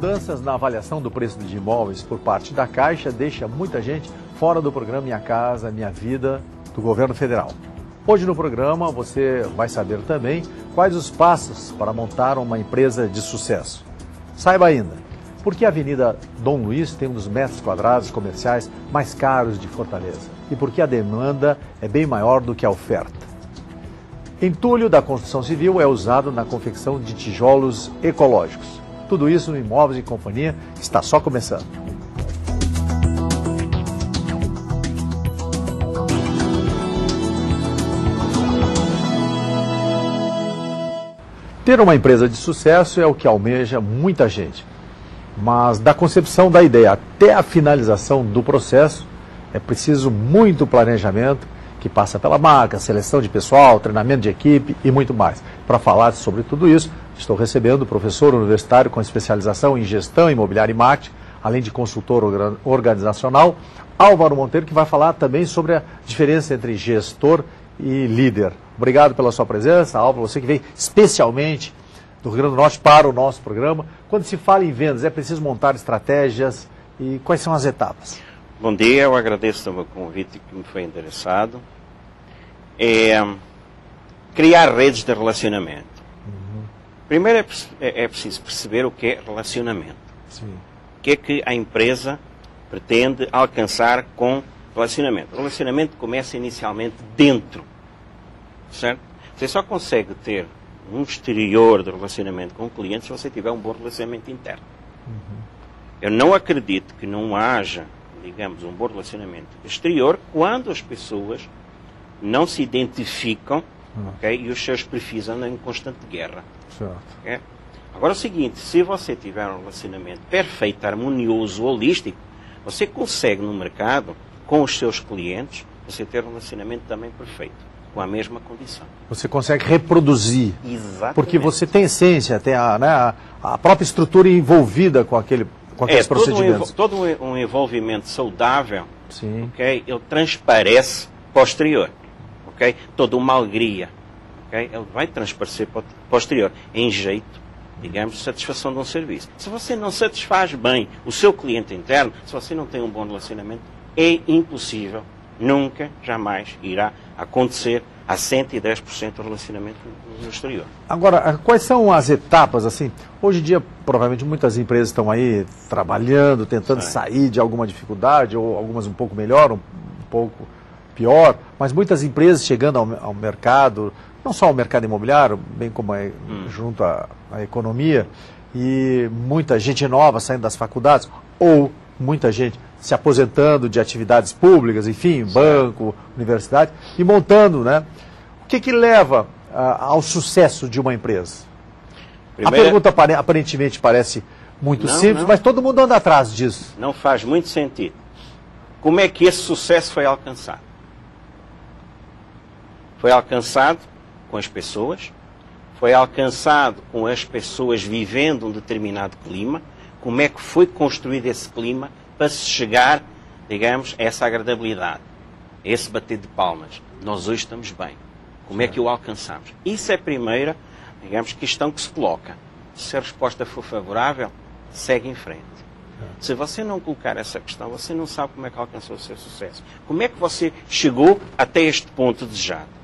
Mudanças na avaliação do preço de imóveis por parte da Caixa deixa muita gente fora do programa Minha Casa, Minha Vida do governo federal. Hoje no programa você vai saber também quais os passos para montar uma empresa de sucesso. Saiba ainda, por que a Avenida Dom Luiz tem um dos metros quadrados comerciais mais caros de Fortaleza e por que a demanda é bem maior do que a oferta. Entulho da construção civil é usado na confecção de tijolos ecológicos. Tudo isso no Imóveis e Companhia está só começando. Ter uma empresa de sucesso é o que almeja muita gente. Mas da concepção da ideia até a finalização do processo, é preciso muito planejamento, que passa pela marca, seleção de pessoal, treinamento de equipe e muito mais. Para falar sobre tudo isso, estou recebendo o professor universitário com especialização em gestão imobiliária e marketing, além de consultor organizacional, Álvaro Monteiro, que vai falar também sobre a diferença entre gestor e líder. Obrigado pela sua presença, Álvaro, você que veio especialmente do Rio Grande do Norte para o nosso programa. Quando se fala em vendas, é preciso montar estratégias e quais são as etapas? Bom dia, eu agradeço o convite que me foi endereçado. Criar redes de relacionamento. Primeiro é preciso perceber o que é relacionamento. Sim. O que é que a empresa pretende alcançar com relacionamento. O relacionamento começa inicialmente dentro, certo? Você só consegue ter um exterior de relacionamento com o cliente se você tiver um bom relacionamento interno. Eu não acredito que não haja, digamos, um bom relacionamento exterior quando as pessoas não se identificam, okay, e os seus perfis andam em constante guerra. Certo. Okay? Agora é o seguinte, se você tiver um relacionamento perfeito, harmonioso, holístico, você consegue no mercado, com os seus clientes, você ter um relacionamento também perfeito, com a mesma condição. Você consegue reproduzir. Exatamente. Porque você tem essência, tem a própria estrutura envolvida com aqueles procedimentos. Todo um envolvimento saudável, sim, okay, ele transparece posterior. Okay? Toda uma alegria, okay? Ele vai transparecer posterior, em jeito, digamos, de satisfação de um serviço. Se você não satisfaz bem o seu cliente interno, se você não tem um bom relacionamento, é impossível, nunca, jamais irá acontecer a 110% do relacionamento no exterior. Agora, quais são as etapas, assim? Hoje em dia, provavelmente, muitas empresas estão aí trabalhando, tentando sair de alguma dificuldade, ou algumas um pouco melhor, um pouco pior, mas muitas empresas chegando ao mercado, não só ao mercado imobiliário, bem como junto à economia, e muita gente nova saindo das faculdades, ou muita gente se aposentando de atividades públicas, enfim, banco, universidade, e montando, né? O que leva ao sucesso de uma empresa? A pergunta aparentemente parece muito simples, mas todo mundo anda atrás disso. Não faz muito sentido. Como é que esse sucesso foi alcançado? Foi alcançado com as pessoas, foi alcançado com as pessoas vivendo um determinado clima. Como é que foi construído esse clima para se chegar, digamos, a essa agradabilidade, a esse bater de palmas? Nós hoje estamos bem. Como é que o alcançamos? Isso é a primeira, digamos, questão que se coloca. Se a resposta for favorável, segue em frente. Se você não colocar essa questão, você não sabe como é que alcançou o seu sucesso. Como é que você chegou até este ponto desejado?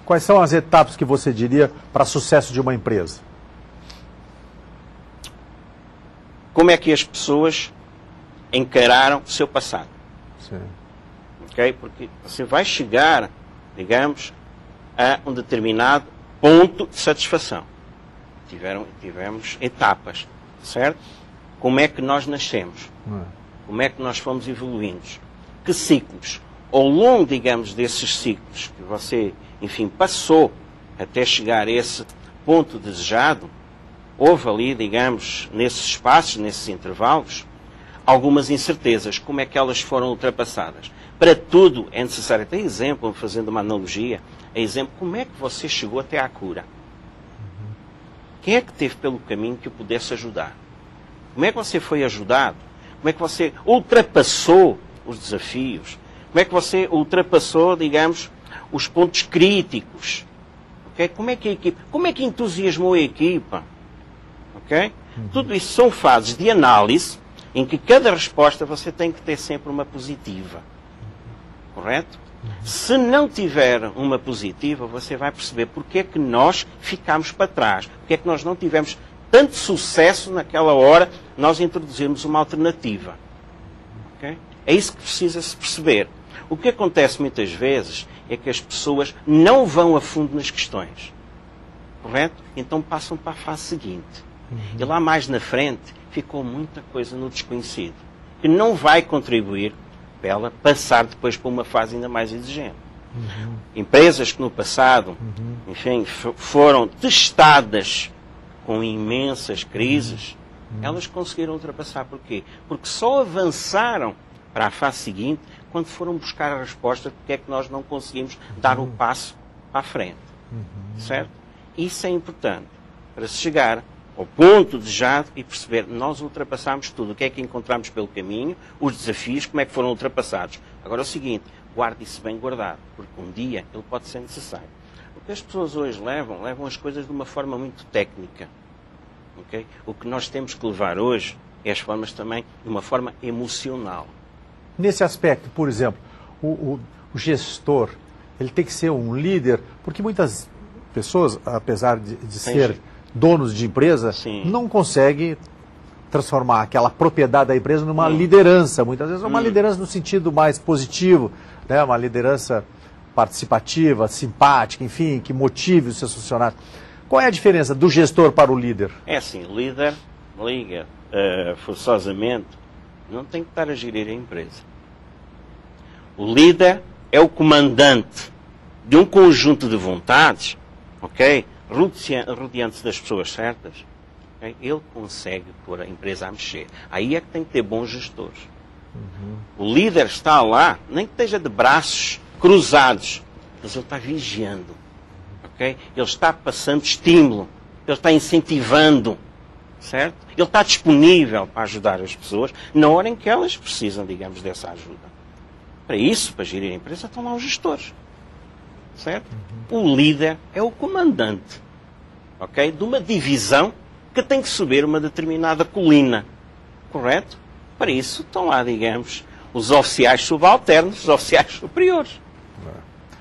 Quais são as etapas que você diria para o sucesso de uma empresa? Como é que as pessoas encararam o seu passado? Sim. Okay? Porque você vai chegar, digamos, a um determinado ponto de satisfação. Tivemos etapas, certo? Como é que nós nascemos? Como é que nós fomos evoluindo? Que ciclos? Ao longo, digamos, desses ciclos que você, enfim, passou até chegar a esse ponto desejado, houve ali, digamos, nesses espaços, nesses intervalos, algumas incertezas. Como é que elas foram ultrapassadas? Para tudo é necessário. Tem exemplo, fazendo uma analogia, como é que você chegou até à cura? Quem é que teve pelo caminho que o pudesse ajudar? Como é que você foi ajudado? Como é que você ultrapassou os desafios? Como é que você ultrapassou, digamos, os pontos críticos? Okay? Como é que entusiasmou a equipa? Ok? Tudo isso são fases de análise em que cada resposta você tem que ter sempre uma positiva. Correto? Se não tiver uma positiva, você vai perceber porque é que nós ficámos para trás. Porque é que nós não tivemos tanto sucesso naquela hora nós introduzirmos uma alternativa. Okay? É isso que precisa se perceber. O que acontece muitas vezes é que as pessoas não vão a fundo nas questões. Correto? Então passam para a fase seguinte. E lá mais na frente ficou muita coisa no desconhecido, que não vai contribuir para ela passar depois para uma fase ainda mais exigente. Empresas que no passado, enfim, foram testadas com imensas crises, elas conseguiram ultrapassar. Porquê? Porque só avançaram para a fase seguinte quando foram buscar a resposta porque é que nós não conseguimos dar o passo para a frente. Certo? Isso é importante para se chegar ao ponto desejado e perceber, nós ultrapassámos tudo, o que é que encontramos pelo caminho, os desafios, como é que foram ultrapassados. Agora é o seguinte, guarde isso bem guardado, porque um dia ele pode ser necessário. O que as pessoas hoje levam as coisas de uma forma muito técnica. Okay? O que nós temos que levar hoje é as formas também de uma forma emocional. Nesse aspecto, por exemplo, o gestor, ele tem que ser um líder, porque muitas pessoas, apesar de ser donos de empresa, não conseguem transformar aquela propriedade da empresa numa liderança. Muitas vezes é uma liderança no sentido mais positivo, né? Uma liderança participativa, simpática, enfim, que motive os seus funcionários. Qual é a diferença do gestor para o líder? É assim, líder liga forçosamente, não tem que estar a gerir a empresa. O líder é o comandante de um conjunto de vontades, ok? Rodeando-se das pessoas certas, okay? Ele consegue pôr a empresa a mexer. Aí é que tem que ter bons gestores. O líder está lá, nem que esteja de braços cruzados, mas ele está vigiando. Okay? Ele está passando estímulo, ele está incentivando, certo? Ele está disponível para ajudar as pessoas na hora em que elas precisam, digamos, dessa ajuda. Para isso, para gerir a empresa, estão lá os gestores. Certo? O líder é o comandante, ok? De uma divisão que tem que subir uma determinada colina, correto? Para isso estão lá, digamos, os oficiais subalternos, os oficiais superiores.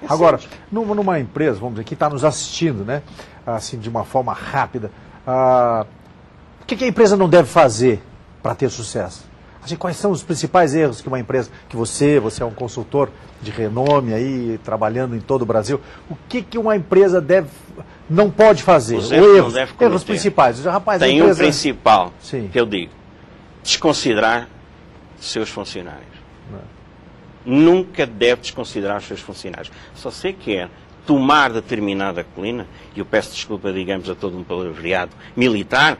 Agora, numa empresa, vamos dizer, que está nos assistindo, né? Assim, de uma forma rápida, o que a empresa não deve fazer para ter sucesso? Assim, quais são os principais erros que uma empresa, que você é um consultor de renome aí, trabalhando em todo o Brasil, o que uma empresa não pode fazer? Os erros principais. Rapaz, tem a empresa... um principal, que eu digo, desconsiderar seus funcionários. Nunca deve desconsiderar os seus funcionários. Se você quer tomar determinada colina, e eu peço desculpa, digamos, a todo um palavreado militar,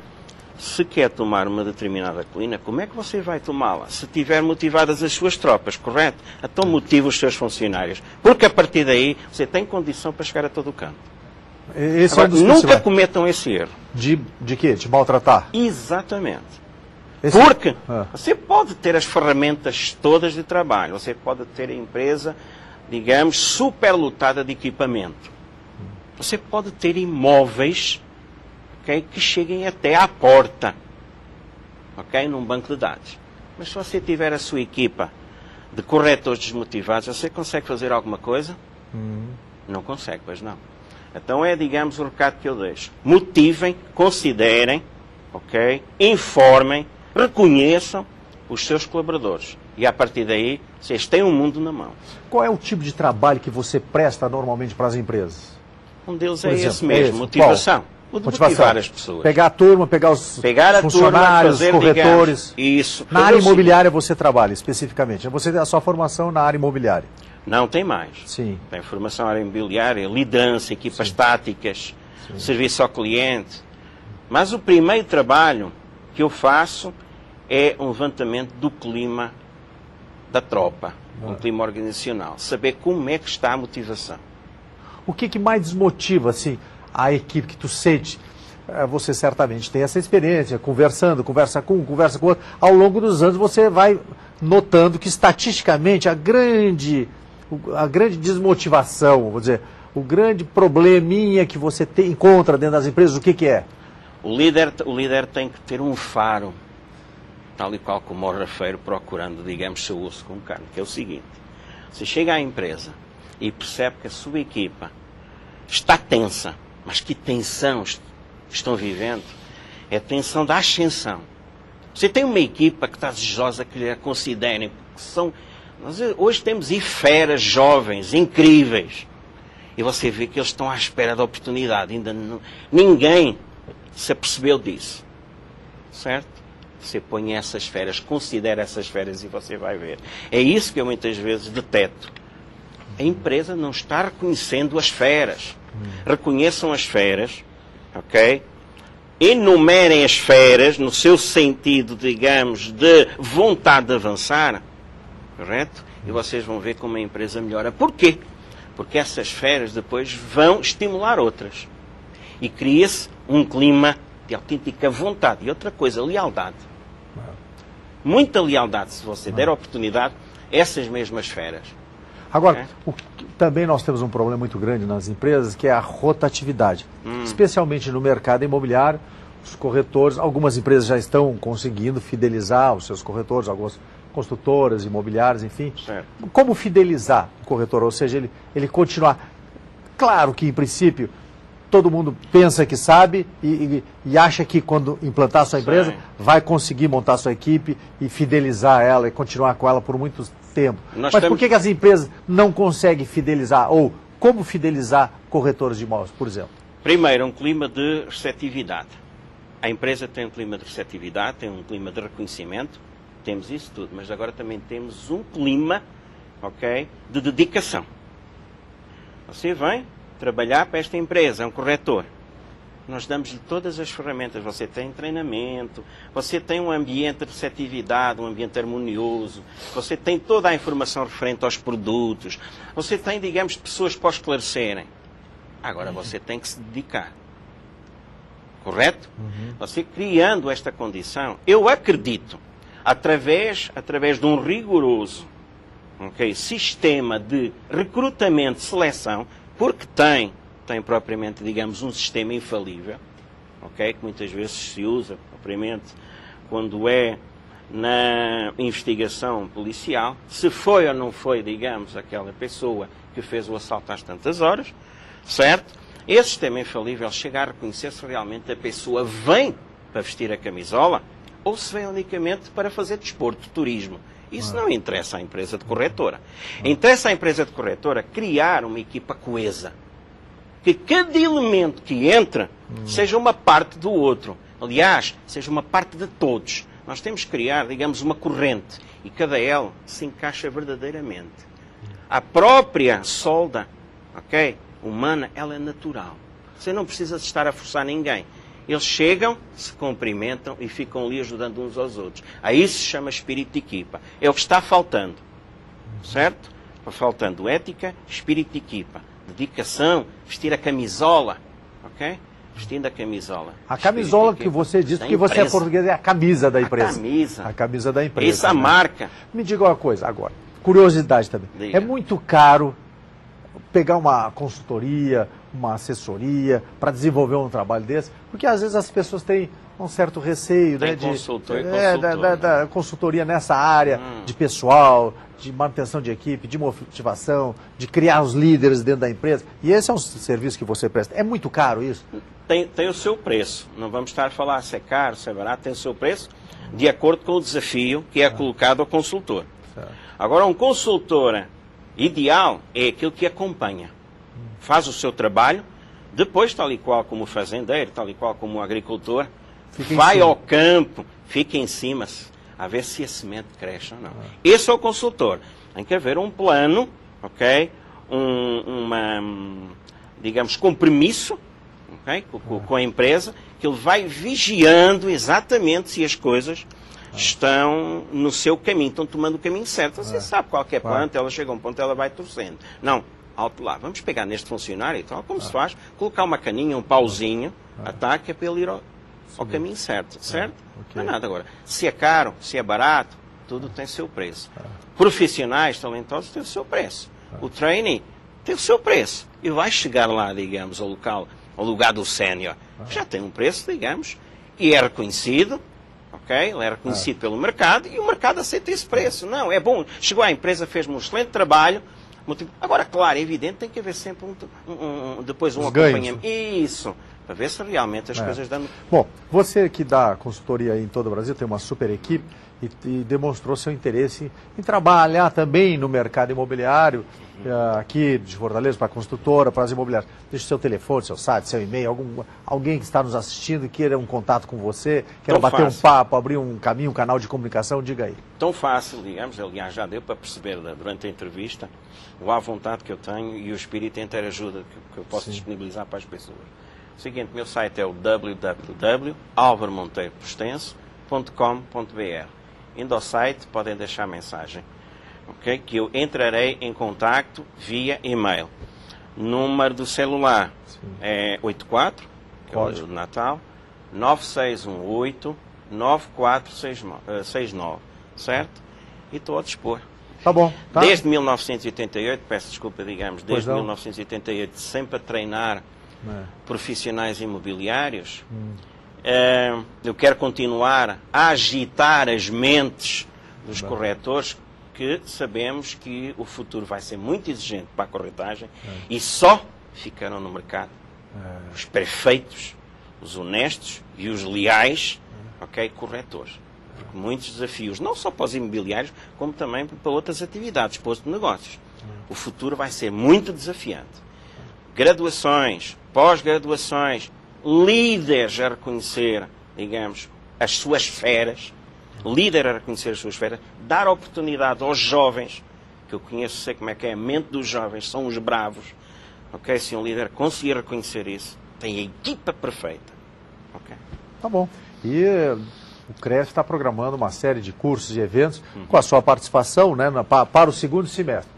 se quer tomar uma determinada colina, como é que você vai tomá-la? Se tiver motivadas as suas tropas, correto? Então motive os seus funcionários. Porque a partir daí você tem condição para chegar a todo o canto. Agora, nunca cometam esse erro. De quê? De maltratar? Exatamente. Porque você pode ter as ferramentas todas de trabalho, você pode ter a empresa, digamos, superlotada de equipamento. Você pode ter imóveis, okay, que cheguem até à porta, ok, num banco de dados. Mas se você tiver a sua equipa de corretores desmotivados, você consegue fazer alguma coisa? Não consegue, pois não. Então é, digamos, o recado que eu deixo. Motivem, considerem, ok, informem, reconheçam os seus colaboradores. E a partir daí, vocês têm um mundo na mão. Qual é o tipo de trabalho que você presta normalmente para as empresas? Um deles é esse mesmo, motivação. Qual? O de motivar as pessoas. Pegar a turma, pegar os funcionários, os corretores. Isso. Na área imobiliária você trabalha especificamente? Você tem a sua formação na área imobiliária? Não, tem mais. Sim. Tem formação na área imobiliária, liderança, equipas táticas, serviço ao cliente. Mas o primeiro trabalho que eu faço é um levantamento do clima da tropa, um clima organizacional. Saber como é que está a motivação. O que mais desmotiva, assim, a equipe que tu sente? Você certamente tem essa experiência, conversa com um, conversa com outro. Ao longo dos anos você vai notando que estatisticamente a grande desmotivação, vou dizer, o grande probleminha que você encontra dentro das empresas, o que é? O líder tem que ter um faro, tal e qual como o rafeiro procurando, digamos, seu osso com carne, que é o seguinte: você chega à empresa e percebe que a sua equipa está tensa, mas que tensão estão vivendo? É a tensão da ascensão. Você tem uma equipa que está desejosa que lhe considerem, que são... Nós hoje temos feras jovens, incríveis, e você vê que eles estão à espera da oportunidade, ainda não, ninguém se apercebeu disso, certo? Você põe essas feras, considera essas feras e você vai ver. É isso que eu muitas vezes deteto. A empresa não está reconhecendo as feras. Reconheçam as feras, ok? Enumerem as feras no seu sentido, digamos, de vontade de avançar, correto? E vocês vão ver como a empresa melhora. Porquê? Porque essas feras depois vão estimular outras. E cria-se um clima de autêntica vontade. E outra coisa, lealdade. Muita lealdade, se você der a oportunidade, essas mesmas feras. Agora, também nós temos um problema muito grande nas empresas, que é a rotatividade. Especialmente no mercado imobiliário, os corretores, algumas empresas já estão conseguindo fidelizar os seus corretores, algumas construtoras, imobiliárias, enfim. Certo. Como fidelizar o corretor? Ou seja, ele continuar... Claro que, em princípio, todo mundo pensa que sabe e acha que quando implantar a sua empresa, vai conseguir montar a sua equipe e fidelizar ela e continuar com ela por muito tempo. Mas por que as empresas não conseguem fidelizar? Ou como fidelizar corretores de imóveis, por exemplo? Primeiro, um clima de receptividade. A empresa tem um clima de receptividade, tem um clima de reconhecimento, temos isso tudo, mas agora também temos um clima, ok, de dedicação. Você vem trabalhar para esta empresa, é um corretor. Nós damos-lhe todas as ferramentas. Você tem treinamento, você tem um ambiente de receptividade, um ambiente harmonioso, você tem toda a informação referente aos produtos, você tem, digamos, pessoas para esclarecerem. Agora você tem que se dedicar. Correto? Você criando esta condição, eu acredito, através de um rigoroso sistema de recrutamento e seleção, porque tem propriamente, digamos, um sistema infalível, que muitas vezes se usa propriamente quando é na investigação policial, se foi ou não foi, digamos, aquela pessoa que fez o assalto às tantas horas, certo? Esse sistema infalível chega a reconhecer se realmente a pessoa vem para vestir a camisola ou se vem unicamente para fazer desporto, turismo. Isso não interessa à empresa de corretora. Interessa à empresa de corretora criar uma equipa coesa. Que cada elemento que entra seja uma parte do outro. Aliás, seja uma parte de todos. Nós temos que criar, digamos, uma corrente. E cada elo se encaixa verdadeiramente. A própria solda, humana, ela é natural. Você não precisa estar a forçar ninguém. Eles chegam, se cumprimentam e ficam ali ajudando uns aos outros. Aí se chama espírito de equipa. É o que está faltando. Certo? Está faltando ética, espírito de equipa. Dedicação, vestir a camisola. Vestindo a camisola. A camisola que você disse, porque você é português, é a camisa da empresa. A camisa da empresa. Essa marca. Me diga uma coisa agora. Curiosidade também. Diga. É muito caro pegar uma consultoria, uma assessoria para desenvolver um trabalho desse, porque às vezes as pessoas têm um certo receio, tem né, consultor da consultoria nessa área de pessoal, de manutenção de equipe, de motivação, de criar os líderes dentro da empresa. E esse é um serviço que você presta. É muito caro isso? Tem o seu preço. Não vamos estar a falar se é caro, se é barato, tem o seu preço de acordo com o desafio que é colocado ao consultor. Certo. Agora, um consultor ideal é aquele que acompanha, faz o seu trabalho, depois, tal e qual como o fazendeiro, tal e qual como o agricultor, vai ao campo, fica em cima, a ver se a semente cresce ou não. Esse é o consultor. Tem que haver um plano, digamos, compromisso, com a empresa, que ele vai vigiando exatamente se as coisas estão no seu caminho, estão tomando o caminho certo. Você sabe qualquer planta, ela chega a um ponto, ela vai torcendo. Não, alto lá, vamos pegar neste funcionário e tal, como se faz, colocar uma caninha, um pauzinho, ataque, é para ele ir ao caminho certo, certo? Não é nada agora. Se é caro, se é barato, tudo tem seu preço. Profissionais talentosos têm o seu preço. O training tem o seu preço. E vai chegar lá, digamos, ao lugar do sénior. Já tem um preço, digamos, e é reconhecido, ok? Ele é reconhecido pelo mercado e o mercado aceita esse preço. Não, é bom. Chegou à empresa, fez um excelente trabalho. Agora, claro, é evidente, tem que haver sempre depois um acompanhamento. Isso, para ver se realmente as coisas dão... Bom, você que dá consultoria em todo o Brasil, tem uma super equipe e demonstrou seu interesse em trabalhar também no mercado imobiliário, aqui de Fortaleza, para a construtora, para as imobiliárias. Deixe seu telefone, seu site, seu e-mail, alguém que está nos assistindo e queira um contato com você, queira bater um papo, abrir um caminho, um canal de comunicação, diga aí. Tão fácil, digamos, aliás, já deu para perceber durante a entrevista a vontade que eu tenho e o espírito de interajuda que eu posso disponibilizar para as pessoas. O seguinte, meu site é o www.alvaremonteiro-postense.com.br. Indo ao site, podem deixar mensagem, ok? Que eu entrarei em contacto via e-mail. Número do celular é 84, que é o de Natal, 9618-9469, certo? E estou a dispor. Tá bom. Tá. Desde 1988, peço desculpa, digamos, desde 1988, sempre a treinar profissionais imobiliários. Eu quero continuar a agitar as mentes dos corretores, que sabemos que o futuro vai ser muito exigente para a corretagem e só ficarão no mercado os perfeitos, os honestos e os leais, ok, corretores. Porque muitos desafios, não só para os imobiliários, como também para outras atividades, posto de negócios. O futuro vai ser muito desafiante. Graduações, pós-graduações, líderes a reconhecer, digamos, as suas esferas, líder a reconhecer as suas esferas, dar oportunidade aos jovens, que eu conheço, sei como é que é a mente dos jovens, são os bravos, ok? Se um líder conseguir reconhecer isso, tem a equipa perfeita, ok? Tá bom. E o CREF está programando uma série de cursos e eventos com a sua participação, né, para o segundo semestre.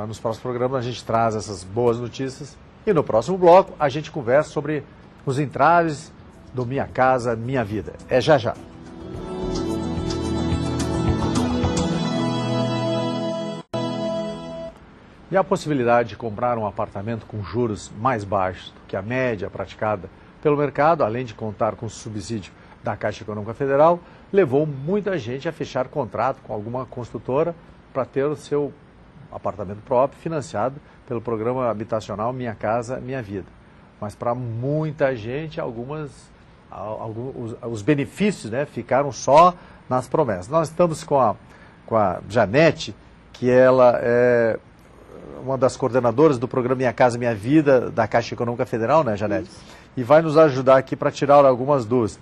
Nos próximos programas a gente traz essas boas notícias e no próximo bloco a gente conversa sobre os entraves do Minha Casa Minha Vida. É já já. E a possibilidade de comprar um apartamento com juros mais baixos do que a média praticada pelo mercado, além de contar com o subsídio da Caixa Econômica Federal, levou muita gente a fechar contrato com alguma construtora para ter o seu apartamento próprio financiado pelo programa habitacional Minha Casa Minha Vida. Mas para muita gente, os benefícios, né, ficaram só nas promessas. Nós estamos com a Janete, que ela é uma das coordenadoras do programa Minha Casa Minha Vida da Caixa Econômica Federal, né, Janete? Isso. E vai nos ajudar aqui para tirar algumas dúvidas.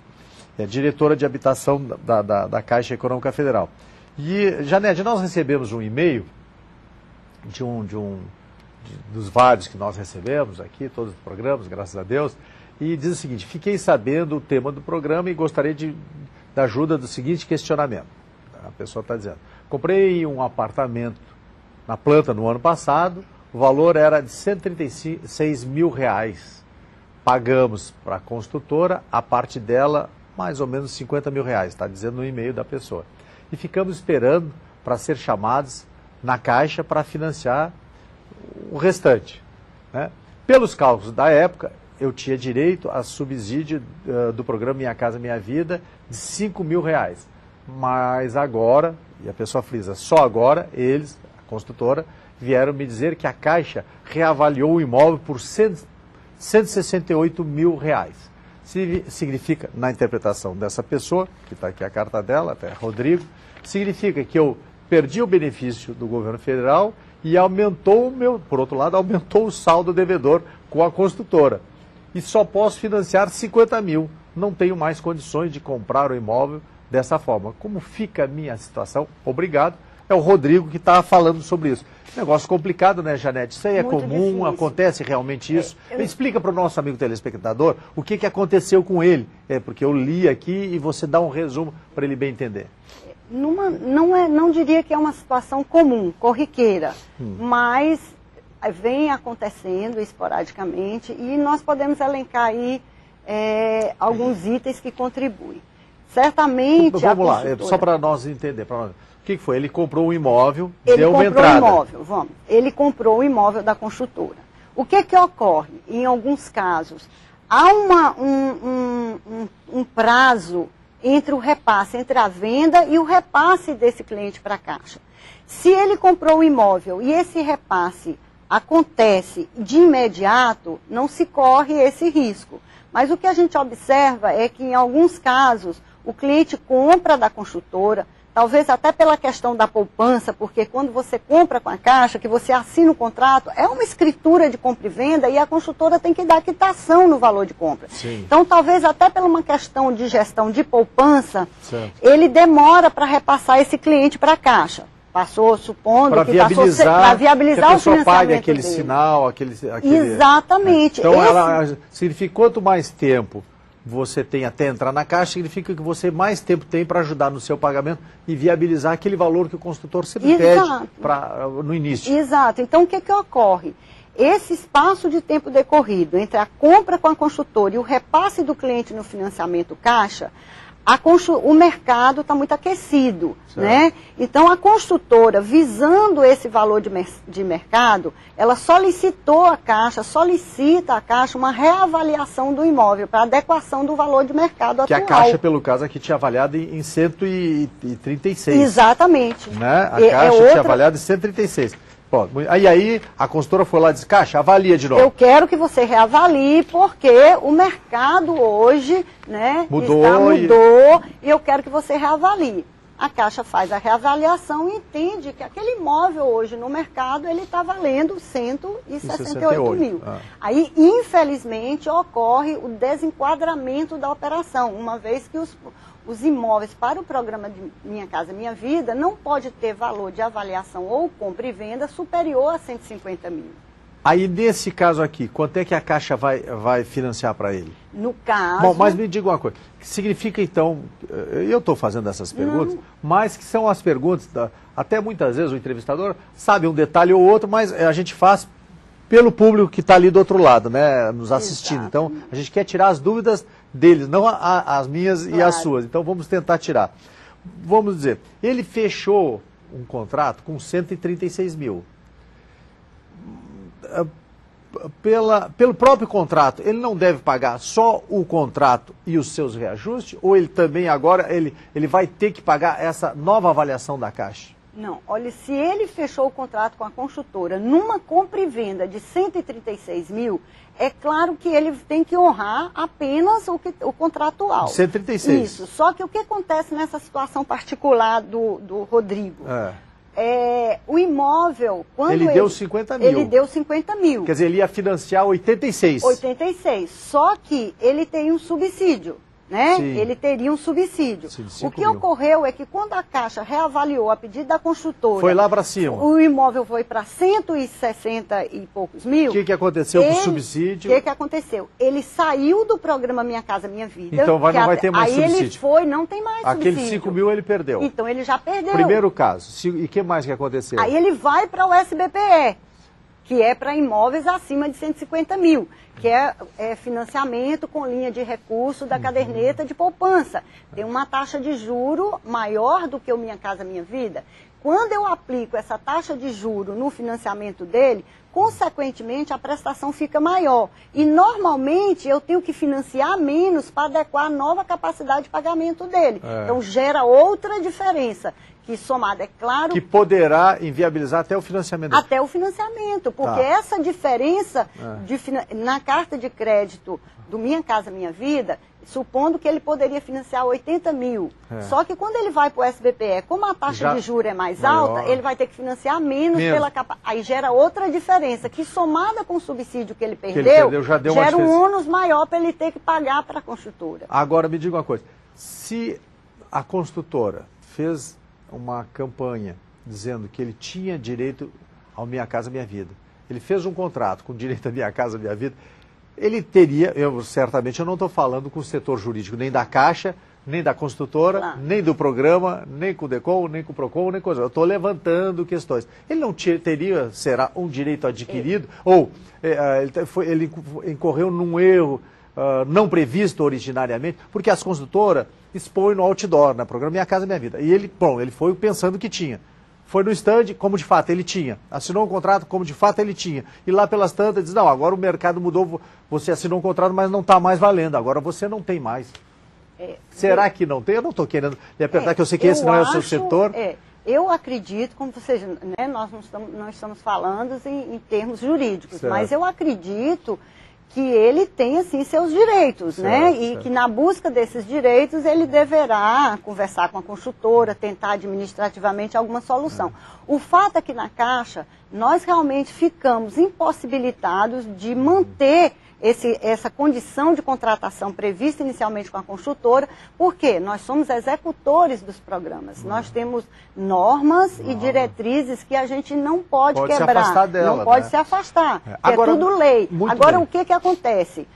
É diretora de habitação da Caixa Econômica Federal. E, Janete, nós recebemos um e-mail dos vários que nós recebemos aqui, todos os programas, graças a Deus, e diz o seguinte: fiquei sabendo o tema do programa e gostaria da ajuda do seguinte questionamento. A pessoa está dizendo: comprei um apartamento na planta no ano passado, o valor era de R$136 mil. Pagamos para a construtora, a parte dela, mais ou menos R$50 mil, está dizendo no e-mail da pessoa. E ficamos esperando para ser chamados na Caixa para financiar o restante, né? Pelos cálculos da época, eu tinha direito a subsídio do programa Minha Casa Minha Vida de R$5 mil. Mas agora, e a pessoa frisa, só agora, eles, a construtora, vieram me dizer que a Caixa reavaliou o imóvel por R$168 mil. Significa, na interpretação dessa pessoa, que está aqui a carta dela, até Rodrigo, significa que eu perdi o benefício do governo federal e aumentou por outro lado, aumentou o saldo devedor com a construtora. E só posso financiar 50 mil. Não tenho mais condições de comprar o imóvel dessa forma. Como fica a minha situação? Obrigado. É o Rodrigo que está falando sobre isso. Negócio complicado, né, Janete? Isso aí é muito comum, difícil. Acontece realmente isso. Explica para o nosso amigo telespectador o que aconteceu com ele. Porque eu li aqui e você dá um resumo para ele bem entender. Não diria que é uma situação comum, corriqueira, mas vem acontecendo esporadicamente e nós podemos elencar aí alguns itens que contribuem. Certamente vamos lá, só para nós entender. O que foi? Ele comprou um imóvel, deu uma entrada. Ele comprou o imóvel da construtora. O que ocorre? Em alguns casos, há um prazo entre o repasse, entre a venda e o repasse desse cliente para a Caixa. Se ele comprou o imóvel e esse repasse acontece de imediato, não se corre esse risco. Mas o que a gente observa é que, em alguns casos, o cliente compra da construtora, talvez até pela questão da poupança, porque quando você compra com a Caixa, que você assina o contrato, é uma escritura de compra e venda e a construtora tem que dar quitação no valor de compra. Sim. Então, talvez até por uma questão de gestão de poupança, certo, ele demora para repassar esse cliente para a Caixa. Passou, supondo para que passou para viabilizar que a o pessoa financiamento pague aquele dele. sinal, aquele... Exatamente. Então, ela significa quanto mais tempo você tem até entrar na Caixa, significa que você mais tempo tem para ajudar no seu pagamento e viabilizar aquele valor que o construtor sempre pede no início. Exato. Então, o que ocorre? Esse espaço de tempo decorrido entre a compra com a construtora e o repasse do cliente no financiamento Caixa, o mercado está muito aquecido, né? Então, a construtora, visando esse valor de mercado, ela solicita à Caixa uma reavaliação do imóvel para adequação do valor de mercado atual. Que a Caixa, pelo caso aqui, tinha avaliado em 136. Exatamente. Né? A Caixa tinha avaliado em 136. Bom, aí a consultora foi lá e disse, Caixa, avalia de novo. Eu quero que você reavalie, porque o mercado hoje, né, mudou e eu quero que você reavalie. A Caixa faz a reavaliação e entende que aquele imóvel hoje no mercado, ele está valendo 168 mil. Aí, infelizmente, ocorre o desenquadramento da operação, uma vez que os imóveis para o programa de Minha Casa Minha Vida não pode ter valor de avaliação ou compra e venda superior a 150 mil. Aí, nesse caso aqui, quanto é que a Caixa vai financiar para ele? No caso... Bom, mas me diga uma coisa, significa então, eu estou fazendo essas perguntas, mas que são as perguntas, até muitas vezes o entrevistador sabe um detalhe ou outro, mas a gente faz pelo público que está ali do outro lado, né, nos assistindo. Exato. Então, a gente quer tirar as dúvidas deles, não as minhas e as suas. Então, vamos tentar tirar. Vamos dizer, ele fechou um contrato com 136 mil. Pelo próprio contrato, ele não deve pagar só o contrato e os seus reajustes? Ou ele também agora, ele vai ter que pagar essa nova avaliação da Caixa? Não, olha, se ele fechou o contrato com a construtora numa compra e venda de 136 mil, é claro que ele tem que honrar apenas o contratual. 136. Isso, só que o que acontece nessa situação particular do Rodrigo? O imóvel, quando ele deu 50 mil. Ele deu 50 mil. Quer dizer, ele ia financiar 86. 86, só que ele tem um subsídio. Né? Sim. Ele teria um subsídio. O que ocorreu é que quando a Caixa reavaliou a pedido da construtora... Foi lá para cima. O imóvel foi para 160 e poucos mil. O que aconteceu com o subsídio? O que aconteceu? Ele saiu do programa Minha Casa Minha Vida. Então não vai ter mais subsídio. Aí ele foi, não tem mais subsídio. Aqueles 5 mil ele perdeu. Então ele já perdeu. Primeiro caso. E o que mais que aconteceu? Aí ele vai para o SBPE, que é para imóveis acima de 150 mil, que é financiamento com linha de recurso da caderneta de poupança. Tem uma taxa de juro maior do que o Minha Casa Minha Vida. Quando eu aplico essa taxa de juro no financiamento dele, consequentemente a prestação fica maior. E normalmente eu tenho que financiar menos para adequar a nova capacidade de pagamento dele. Então gera outra diferença. Que somada, é claro... Que poderá inviabilizar até o financiamento. Até o financiamento, porque essa diferença na carta de crédito do Minha Casa Minha Vida, supondo que ele poderia financiar 80 mil. Só que quando ele vai para o SBPE, como a taxa de juros é mais alta, ele vai ter que financiar menos pela capacidade. Aí gera outra diferença, que somada com o subsídio que ele perdeu já deu gera um ônus maior para ele ter que pagar para a construtora. Agora, me diga uma coisa. Se a construtora fez uma campanha dizendo que ele tinha direito ao Minha Casa Minha Vida, ele fez um contrato com direito a Minha Casa Minha Vida, ele teria, certamente eu não estou falando com o setor jurídico, nem da Caixa, nem da construtora, nem do programa, nem com o DECOM, nem com o PROCON, nem coisa. Eu estou levantando questões. Ele não teria, será um direito adquirido, ou ele incorreu num erro não previsto originariamente, porque as construtoras expõem no outdoor, no programa Minha Casa Minha Vida. E ele foi pensando que tinha. foi no stand, como de fato ele tinha. Assinou um contrato, como de fato ele tinha. E lá pelas tantas, diz, não, agora o mercado mudou, você assinou um contrato, mas não está mais valendo. Agora você não tem mais. Será que não tem? Eu não estou querendo lhe apertar, que eu sei que esse não é o seu setor. Eu acredito, como vocês, né, nós não estamos falando em termos jurídicos, certo, mas eu acredito que ele tem, assim, seus direitos, certo, né? E certo, que na busca desses direitos ele deverá conversar com a consultora, tentar administrativamente alguma solução. O fato é que na Caixa nós realmente ficamos impossibilitados de manter essa condição de contratação prevista inicialmente com a consultora, porque nós somos executores dos programas. Nós temos normas e diretrizes que a gente não pode quebrar, se afastar dela, não pode se afastar, Agora, é tudo lei. Agora, bem, o que acontece?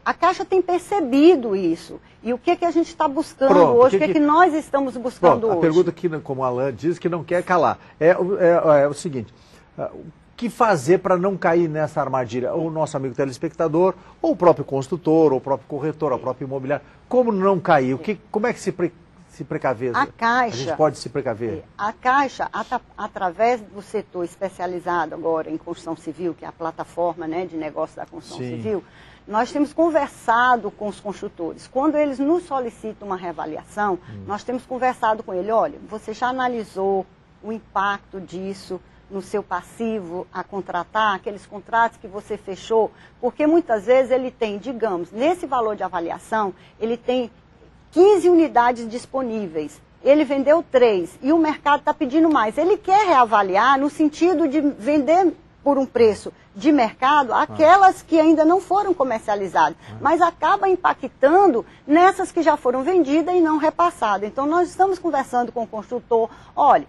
A Caixa tem percebido isso. E o que a gente está buscando hoje? O que nós estamos buscando hoje? A pergunta que, como o Alain diz, que não quer calar, é o seguinte: o que fazer para não cair nessa armadilha? Ou o nosso amigo telespectador, ou o próprio construtor, ou o próprio corretor, ou o próprio imobiliário. Como não cair? Como é que se precaver? A gente pode se precaver? A Caixa, através do setor especializado agora em construção civil, que é a plataforma, né, de negócio da construção civil, nós temos conversado com os construtores. Quando eles nos solicitam uma reavaliação, nós temos conversado com ele, olha, você já analisou o impacto disso no seu passivo a contratar, aqueles contratos que você fechou? Porque muitas vezes ele tem, digamos, nesse valor de avaliação, ele tem 15 unidades disponíveis. Ele vendeu 3 e o mercado está pedindo mais. Ele quer reavaliar no sentido de vender por um preço de mercado aquelas que ainda não foram comercializadas, mas acaba impactando nessas que já foram vendidas e não repassadas. Então nós estamos conversando com o construtor, olha,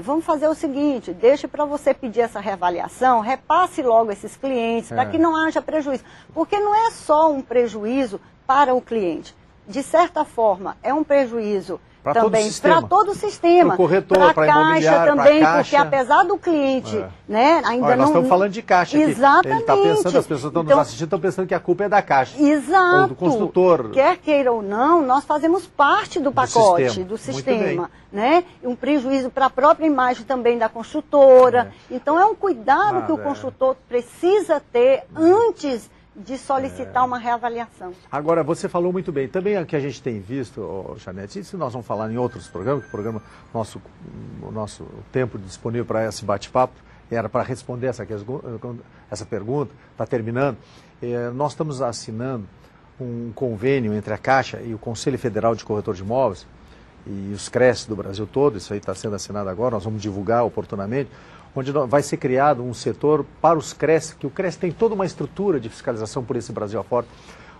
vamos fazer o seguinte, deixe para você pedir essa reavaliação, repasse logo esses clientes, para que não haja prejuízo. Porque não é só um prejuízo para o cliente. De certa forma, é um prejuízo também para todo o sistema. Para o corretor, para a imobiliária, também, para a Caixa. Porque apesar do cliente, né, ainda Olha, não... Nós estamos falando de Caixa aqui. Exatamente. Ele está pensando, as pessoas estão nos assistindo, estão pensando que a culpa é da Caixa. Exato. Ou do construtor. Quer queira ou não, nós fazemos parte do pacote, do sistema. Né? Um prejuízo para a própria imagem também da construtora. Então é um cuidado que o construtor precisa ter antes de solicitar uma reavaliação. Agora, você falou muito bem. Também o que a gente tem visto, Janete, isso nós vamos falar em outros programas, que o programa, o nosso tempo disponível para esse bate-papo era para responder essa pergunta, está terminando. Nós estamos assinando um convênio entre a Caixa e o Conselho Federal de Corretor de Imóveis e os CRES do Brasil todo. Isso aí está sendo assinado agora, nós vamos divulgar oportunamente, onde vai ser criado um setor para os CRES, que o CRES tem toda uma estrutura de fiscalização por esse Brasil afora,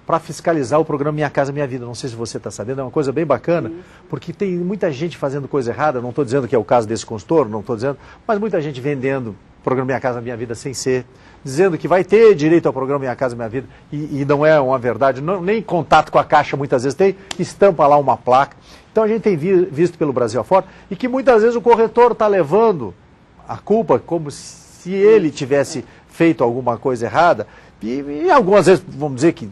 para fiscalizar o programa Minha Casa Minha Vida. Não sei se você está sabendo, é uma coisa bem bacana, porque tem muita gente fazendo coisa errada, não estou dizendo que é o caso desse consultor, não estou dizendo, mas muita gente vendendo o programa Minha Casa Minha Vida sem ser, dizendo que vai ter direito ao programa Minha Casa Minha Vida, e não é uma verdade, nem contato com a Caixa muitas vezes tem, estampa lá uma placa. Então a gente tem visto pelo Brasil afora, e que muitas vezes o corretor está levando a culpa como se ele tivesse feito alguma coisa errada, e algumas vezes, vamos dizer que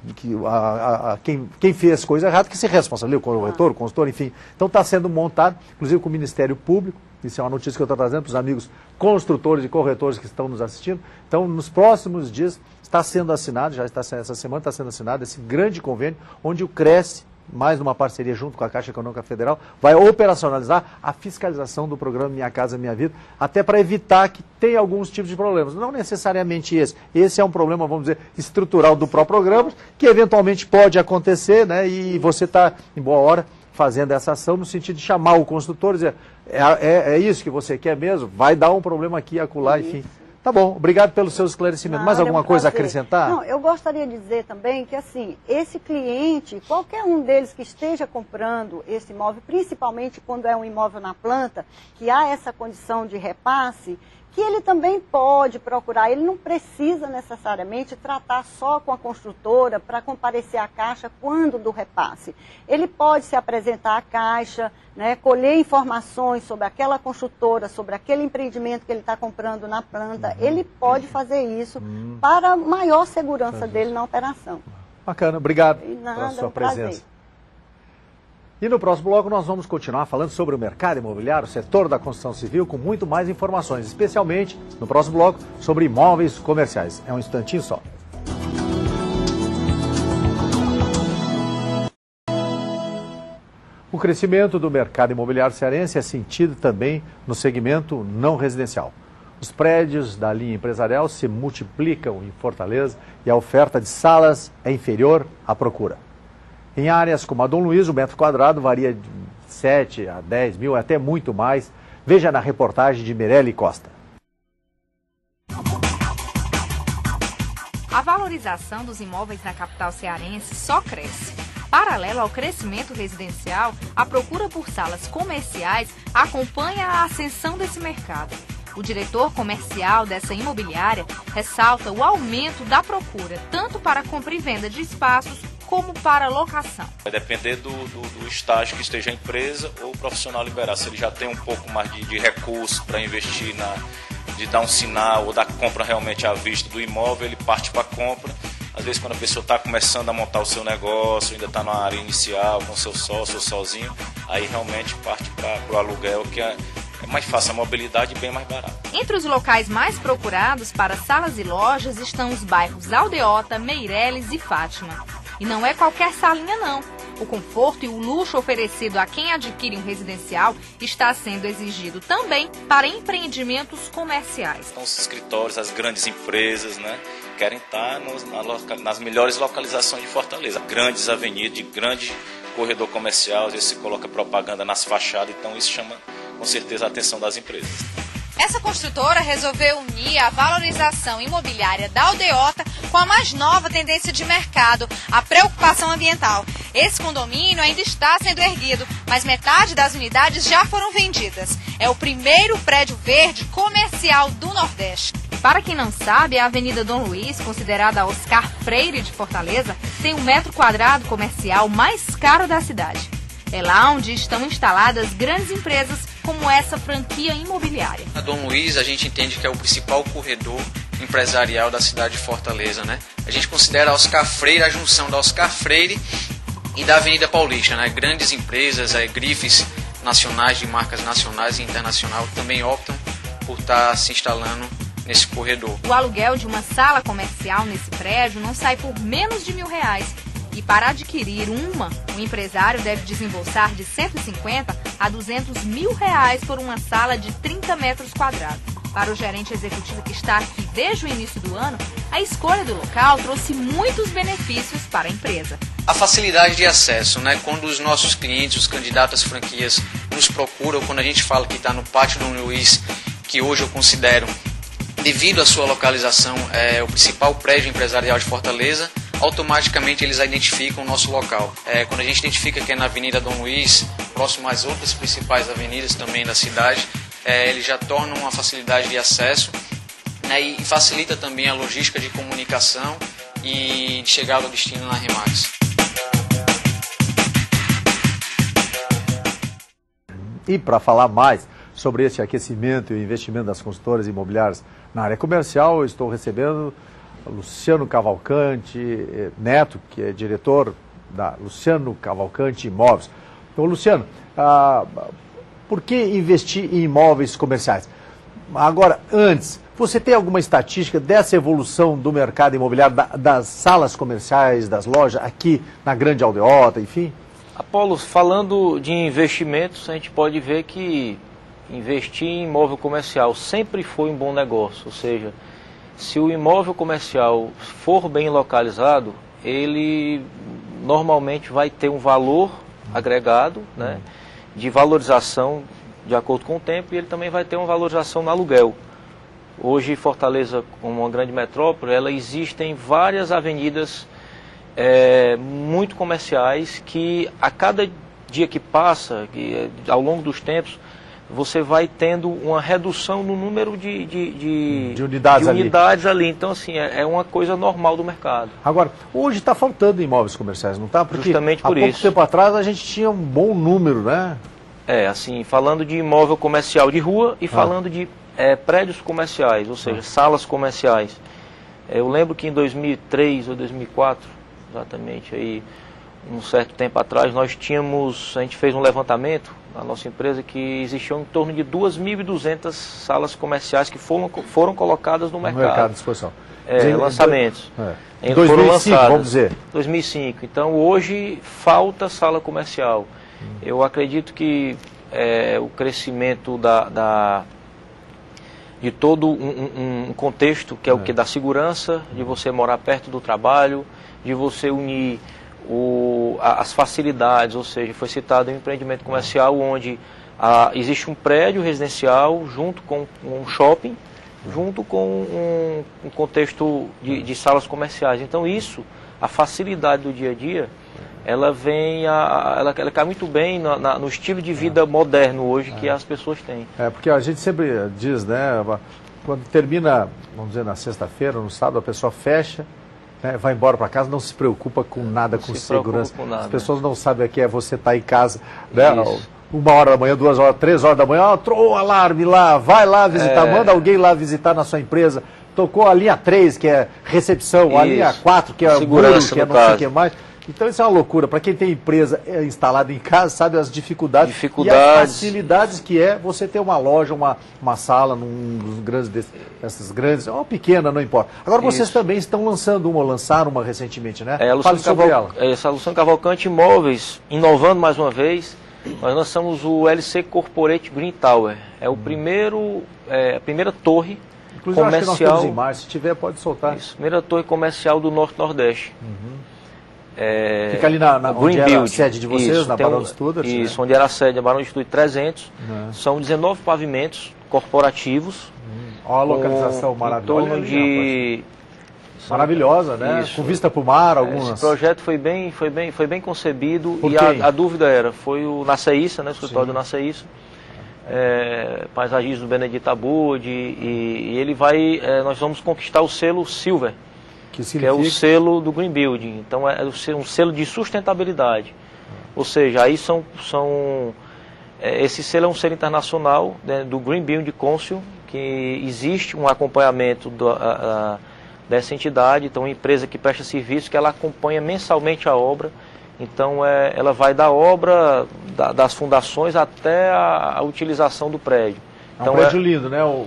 quem fez coisa errada que se responsabiliza, o corretor, o consultor, enfim. Então está sendo montado, inclusive com o Ministério Público, isso é uma notícia que eu estou trazendo para os amigos construtores e corretores que estão nos assistindo. Então, nos próximos dias, está sendo assinado, já está essa semana está sendo assinado esse grande convênio, onde o CRES, mais uma parceria junto com a Caixa Econômica Federal, vai operacionalizar a fiscalização do programa Minha Casa Minha Vida, até para evitar que tenha alguns tipos de problemas. Não necessariamente esse. Esse é um problema, vamos dizer, estrutural do próprio programa, que eventualmente pode acontecer, né? E você está, em boa hora, fazendo essa ação no sentido de chamar o consultor e dizer, é isso que você quer mesmo? Vai dar um problema aqui e acolá, enfim. Tá bom, obrigado pelos seus esclarecimentos. Mais alguma coisa a acrescentar? Não, eu gostaria de dizer também que, assim, esse cliente, qualquer um deles que esteja comprando esse imóvel, principalmente quando é um imóvel na planta, que há essa condição de repasse, que ele também pode procurar, ele não precisa necessariamente tratar só com a construtora para comparecer à Caixa quando do repasse. Ele pode se apresentar à Caixa, né, colher informações sobre aquela construtora, sobre aquele empreendimento que ele está comprando na planta. Ele pode fazer isso para maior segurança dele na operação. Bacana, obrigado pela sua presença. E no próximo bloco nós vamos continuar falando sobre o mercado imobiliário, o setor da construção civil, com muito mais informações, especialmente no próximo bloco sobre imóveis comerciais. É um instantinho só. O crescimento do mercado imobiliário cearense é sentido também no segmento não residencial. Os prédios da linha empresarial se multiplicam em Fortaleza e a oferta de salas é inferior à procura. Em áreas como a Dom Luiz, o metro quadrado varia de 7 a 10 mil, até muito mais. Veja na reportagem de Mirelle Costa. A valorização dos imóveis na capital cearense só cresce. Paralelo ao crescimento residencial, a procura por salas comerciais acompanha a ascensão desse mercado. O diretor comercial dessa imobiliária ressalta o aumento da procura, tanto para compra e venda de espaços, como para locação. Vai depender do estágio que esteja a empresa ou o profissional liberar. Se ele já tem um pouco mais de recurso para investir, de dar um sinal ou da compra realmente à vista do imóvel, ele parte para a compra. Às vezes quando a pessoa está começando a montar o seu negócio, ainda está na área inicial, com seu sócio ou sozinho, aí realmente parte para o aluguel, que é mais fácil, a mobilidade e bem mais barato. Entre os locais mais procurados para salas e lojas estão os bairros Aldeota, Meireles e Fátima. E não é qualquer salinha não. O conforto e o luxo oferecido a quem adquire um residencial está sendo exigido também para empreendimentos comerciais. Então os escritórios, as grandes empresas, né, querem estar nas melhores localizações de Fortaleza. Grandes avenidas, de grande corredor comercial, às vezes se coloca propaganda nas fachadas, então isso chama com certeza a atenção das empresas. Essa construtora resolveu unir a valorização imobiliária da Aldeota com a mais nova tendência de mercado, a preocupação ambiental. Esse condomínio ainda está sendo erguido, mas metade das unidades já foram vendidas. É o primeiro prédio verde comercial do Nordeste. Para quem não sabe, a Avenida Dom Luiz, considerada a Oscar Freire de Fortaleza, tem o metro quadrado comercial mais caro da cidade. É lá onde estão instaladas grandes empresas como essa franquia imobiliária. A Dom Luiz a gente entende que é o principal corredor empresarial da cidade de Fortaleza, né? A gente considera a Oscar Freire a junção da Oscar Freire e da Avenida Paulista, né? Grandes empresas, grifes nacionais de marcas nacionais e internacionais também optam por estar se instalando nesse corredor. O aluguel de uma sala comercial nesse prédio não sai por menos de R$1.000. E para adquirir o empresário deve desembolsar de 150 a 200 mil reais por uma sala de 30 metros quadrados. Para o gerente executivo que está aqui desde o início do ano, a escolha do local trouxe muitos benefícios para a empresa. A facilidade de acesso, né? Quando os nossos clientes, os candidatos às franquias nos procuram, quando a gente fala que está no Pátio Dom Luiz, que hoje eu considero, devido à sua localização, é o principal prédio empresarial de Fortaleza, automaticamente eles identificam o nosso local. Quando a gente identifica que é na Avenida Dom Luiz, próximo às outras principais avenidas também da cidade, ele já torna uma facilidade de acesso, né, e facilita também a logística de comunicação e de chegada ao destino na Remax. E para falar mais sobre esse aquecimento e o investimento das consultoras imobiliárias na área comercial, eu estou recebendo Luciano Cavalcante Neto, que é diretor da Luciano Cavalcante Imóveis. Então, Luciano, por que investir em imóveis comerciais? Agora, antes, você tem alguma estatística dessa evolução do mercado imobiliário, das salas comerciais, das lojas, aqui na Grande Aldeota, enfim? Apolo, falando de investimentos, a gente pode ver que investir em imóvel comercial sempre foi um bom negócio, ou seja, se o imóvel comercial for bem localizado, ele normalmente vai ter um valor agregado, né, de valorização de acordo com o tempo, e ele também vai ter uma valorização no aluguel. Hoje, Fortaleza, como uma grande metrópole, existem várias avenidas muito comerciais que a cada dia que passa, ao longo dos tempos, você vai tendo uma redução no número de unidades ali. Então, assim, é uma coisa normal do mercado. Agora, hoje está faltando imóveis comerciais, não está? Porque justamente por isso. Há pouco tempo atrás a gente tinha um bom número, né? Assim, falando de imóvel comercial de rua e falando de prédios comerciais, ou seja, salas comerciais. Eu lembro que em 2003 ou 2004, exatamente, aí, um certo tempo atrás, a gente fez um levantamento na nossa empresa que existiam em torno de 2.200 salas comerciais que foram colocadas no mercado. No mercado de exposição. Lançamentos. Em 2005, vamos dizer. 2005. Então, hoje, falta sala comercial. Eu acredito que o crescimento de todo um contexto, que é o que? Da segurança, de você morar perto do trabalho, de você unir as facilidades, ou seja, foi citado um empreendimento comercial onde existe um prédio residencial junto com um shopping, junto com um contexto de salas comerciais. Então isso, a facilidade do dia a dia, ela cai muito bem no estilo de vida moderno hoje que as pessoas têm. Porque a gente sempre diz, né, quando termina, vamos dizer, na sexta-feira, no sábado, a pessoa fecha, né, vai embora para casa, não se preocupa com nada, com segurança. As pessoas não sabem o que é você estar em casa, né, 1h da manhã, 2h, 3h da manhã, trou o alarme lá, vai lá visitar, manda alguém lá visitar na sua empresa. Tocou a linha 3, que é recepção, a linha 4, que é o muro, que é não sei o que mais. Então isso é uma loucura. Para quem tem empresa instalada em casa, sabe as dificuldades e as facilidades que é você ter uma loja, uma sala num dos grandes essas grandes, ou pequena, não importa. Agora vocês também estão lançando uma, ou lançaram uma recentemente, né? Fale sobre ela. Essa Luciano Cavalcante Imóveis, inovando mais uma vez, nós lançamos o LC Corporate Green Tower. É o a primeira torre inclusive, comercial. Acho que nós temos imagem, se tiver pode soltar. Isso, primeira torre comercial do Norte-Nordeste. Fica ali na onde era a sede de vocês, isso, na Barão de Studart? Isso, onde era a sede, a Barão de Studart 300. São 19 pavimentos corporativos. Olha a localização maravilhosa. Maravilhosa, né? Isso. Com vista para o mar, algumas... Esse projeto foi bem concebido e a dúvida foi o Naceissa, né? O escritório do Naceissa. Paisagismo do Benedito Abud, e ele nós vamos conquistar o selo Silver, que é o selo do Green Building. Então é um selo de sustentabilidade. Ou seja, aí esse selo é um selo internacional, né, do Green Building Council, que existe um acompanhamento dessa entidade. Então, uma empresa que presta serviço, que ela acompanha mensalmente a obra. Então, ela vai da obra, das fundações até a utilização do prédio. Então, um prédio lindo, né? Um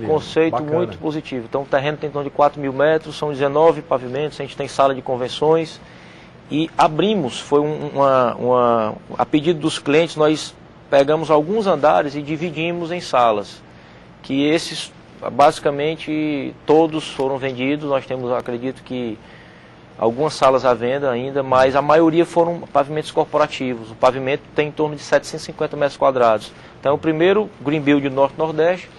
conceito bacana. Muito positivo. Então, o terreno tem em torno de 4.000 metros, são 19 pavimentos, a gente tem sala de convenções. E abrimos, a pedido dos clientes, nós pegamos alguns andares e dividimos em salas. Que esses, basicamente, todos foram vendidos. Nós temos, acredito que, algumas salas à venda ainda, mas a maioria foram pavimentos corporativos. O pavimento tem em torno de 750 metros quadrados. Então, o primeiro Green Build do Norte-Nordeste,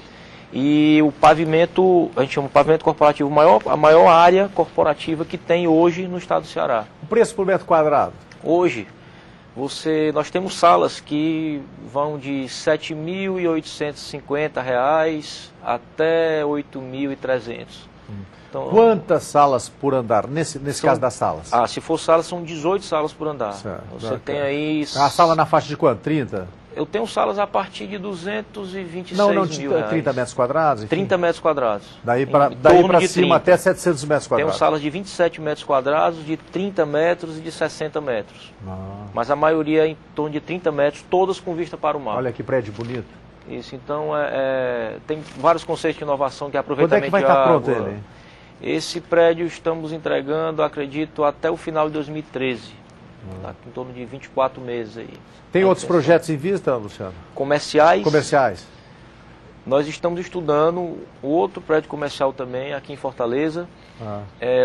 e o pavimento, a gente chama de pavimento corporativo, a maior área corporativa que tem hoje no estado do Ceará. O preço por metro quadrado? Hoje, nós temos salas que vão de R$ 7.850 até R$ 8.300. Então, quantas salas por andar, nesse caso das salas? Se for salas, são 18 salas por andar. Certo. Você tem aí... A sala na faixa de quanto? 30? Eu tenho salas a partir de 226 mil reais. 30 metros quadrados? Enfim. 30 metros quadrados. Daí para cima até 700 metros quadrados. Tem salas de 27 metros quadrados, de 30 metros e de 60 metros. Mas a maioria em torno de 30 metros, todas com vista para o mar. Olha que prédio bonito. Isso, então tem vários conceitos de inovação de aproveitamento de água. Quando é que vai estar pronto ele? Esse prédio estamos entregando, acredito, até o final de 2013. Em torno de 24 meses aí. Tem outros projetos em vista, Luciano? Comerciais. Nós estamos estudando outro prédio comercial também aqui em Fortaleza.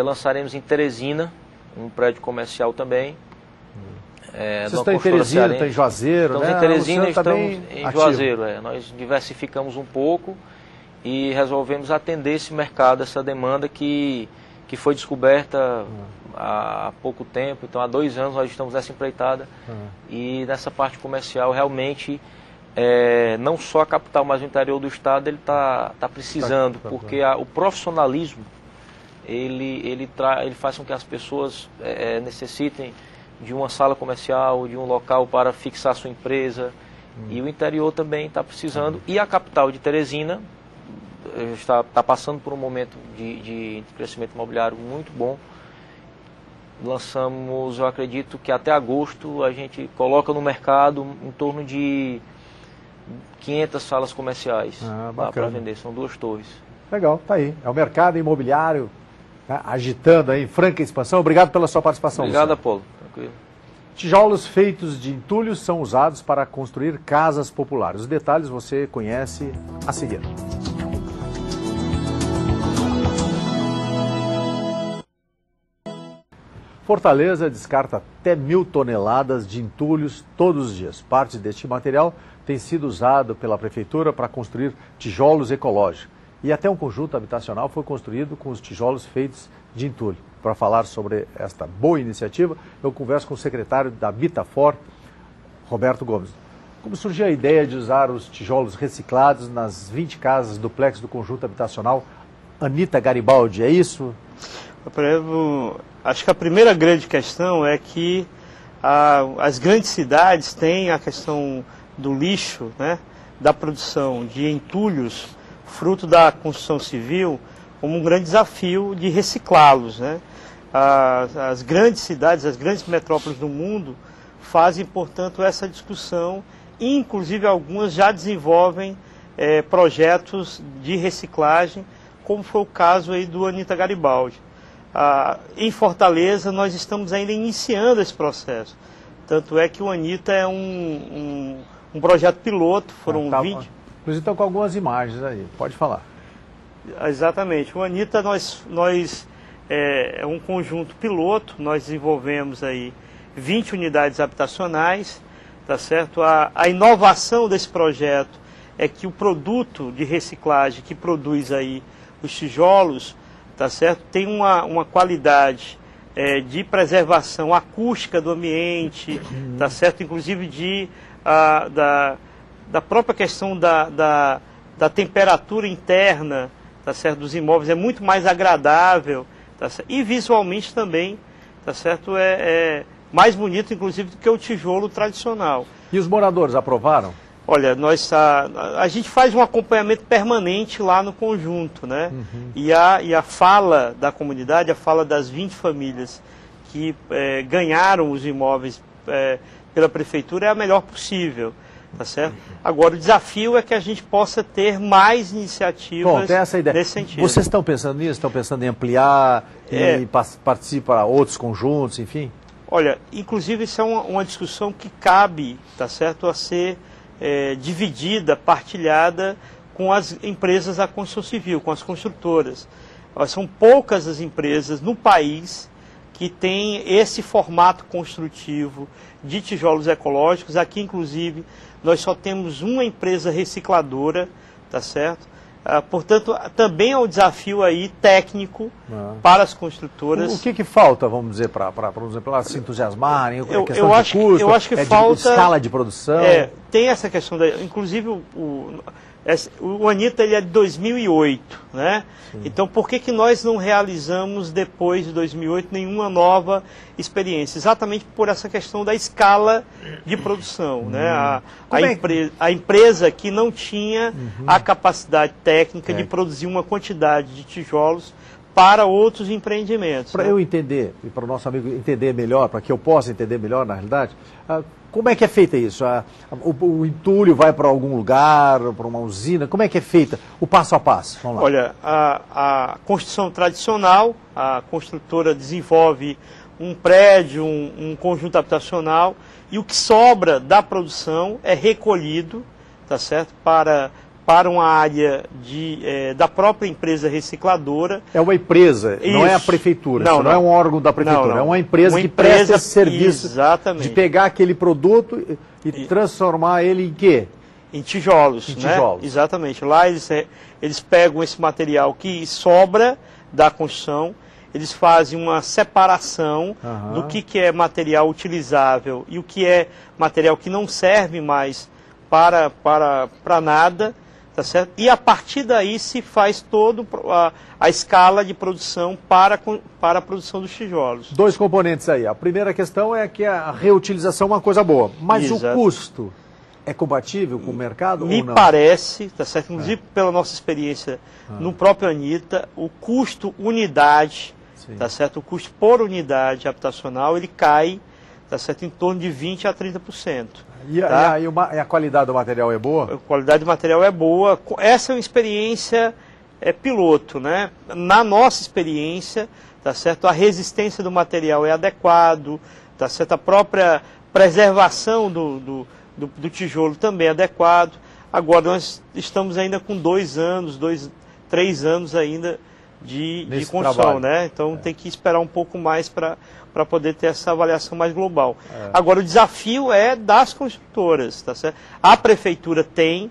Lançaremos em Teresina um prédio comercial também. Vocês estão em Teresina, estão em Juazeiro, estamos em Teresina, estamos em Juazeiro. Nós diversificamos um pouco e resolvemos atender esse mercado, essa demanda que foi descoberta há pouco tempo. Então, há 2 anos nós estamos nessa empreitada. E nessa parte comercial, realmente, não só a capital, mas o interior do estado, ele está precisando, porque o profissionalismo, ele faz com que as pessoas necessitem de uma sala comercial, de um local para fixar sua empresa. E o interior também está precisando. E a capital de Teresina está passando por um momento de crescimento imobiliário muito bom. lançamos, eu acredito que até agosto a gente coloca no mercado em torno de 500 salas comerciais para vender, são 2 torres. Legal, tá aí. É o mercado imobiliário, né, agitando aí, em franca expansão. Obrigado pela sua participação. Obrigado, Luciano. Apolo. Tranquilo. Tijolos feitos de entulhos são usados para construir casas populares. Os detalhes você conhece a seguir. Fortaleza descarta até 1.000 toneladas de entulhos todos os dias. Parte deste material tem sido usado pela Prefeitura para construir tijolos ecológicos. E até um conjunto habitacional foi construído com os tijolos feitos de entulho. Para falar sobre esta boa iniciativa, eu converso com o secretário da Habitafor, Roberto Gomes. Como surgiu a ideia de usar os tijolos reciclados nas 20 casas duplex do conjunto habitacional Anita Garibaldi? É isso? Acho que a primeira grande questão é que as grandes cidades têm a questão do lixo, né, da produção de entulhos, fruto da construção civil, como um grande desafio de reciclá-los, né? As grandes cidades, as grandes metrópoles do mundo fazem, portanto, essa discussão, e inclusive algumas já desenvolvem projetos de reciclagem, como foi o caso aí do Anita Garibaldi. Em Fortaleza, nós estamos ainda iniciando esse processo. Tanto é que o Anita é um projeto piloto, foram 20... Inclusive estão com algumas imagens aí, pode falar. Exatamente. O Anita, é um conjunto piloto, nós desenvolvemos aí 20 unidades habitacionais, tá certo? A inovação desse projeto é que o produto de reciclagem que produz aí os tijolos, tá certo? Tem uma qualidade de preservação acústica do ambiente, tá certo? Inclusive da própria questão da temperatura interna, tá certo? Dos imóveis, é muito mais agradável, tá certo? E visualmente também, tá certo? É mais bonito, inclusive, do que o tijolo tradicional. E os moradores aprovaram? Olha, a gente faz um acompanhamento permanente lá no conjunto, né? E a fala da comunidade, a fala das 20 famílias que ganharam os imóveis pela prefeitura é a melhor possível, tá certo? Agora, o desafio é que a gente possa ter mais iniciativas nesse sentido. Vocês estão pensando nisso? Estão pensando em ampliar e partir para outros conjuntos, enfim? Olha, inclusive isso é uma discussão que cabe, tá certo, a ser dividida, partilhada com as empresas da construção civil, com as construtoras. São poucas as empresas no país que têm esse formato construtivo de tijolos ecológicos. Aqui, inclusive, nós só temos uma empresa recicladora, tá certo? Portanto, também é um desafio aí técnico para as construtoras. O que falta, vamos dizer, para elas se entusiasmarem? Eu acho que falta escala de produção. Tem essa questão inclusive o Anita ele é de 2008, né? Sim. Então por que nós não realizamos depois de 2008 nenhuma nova experiência? Exatamente por essa questão da escala de produção, né? A empresa que não tinha a capacidade técnica de produzir uma quantidade de tijolos para outros empreendimentos. Para eu entender, e para o nosso amigo entender melhor, para que eu possa entender melhor na realidade, como é que é feita isso? O entulho vai para algum lugar, para uma usina? Como é que é feita o passo a passo? Vamos lá. Olha, a construção tradicional, a construtora desenvolve um prédio, um conjunto habitacional, e o que sobra da produção é recolhido, tá certo, para uma área da própria empresa recicladora. É uma empresa, isso. Não é a prefeitura, não é um órgão da prefeitura, não. É uma empresa que presta esse serviço de pegar aquele produto e transformar ele em quê? Em tijolos. Em tijolos. Exatamente. Lá eles pegam esse material que sobra da construção, eles fazem uma separação do que é material utilizável e o que é material que não serve mais para nada. Tá certo? E a partir daí se faz toda a escala de produção para a produção dos tijolos. 2 componentes aí. A primeira questão é que a reutilização é uma coisa boa, mas o custo é compatível com o mercado ou não? Me parece, tá certo? Inclusive pela nossa experiência no próprio Anita, o custo unidade tá certo? O custo por unidade habitacional, ele cai, tá certo? Em torno de 20% a 30%. E a qualidade do material é boa? A qualidade do material é boa. Essa é uma experiência piloto, né? Na nossa experiência, tá certo? A resistência do material é adequado, tá certo? A própria preservação do tijolo também é adequado. Agora nós estamos ainda com 2 anos, 3 anos ainda de construção, né? Então tem que esperar um pouco mais para poder ter essa avaliação mais global. Agora o desafio é das construtoras, tá certo? A prefeitura tem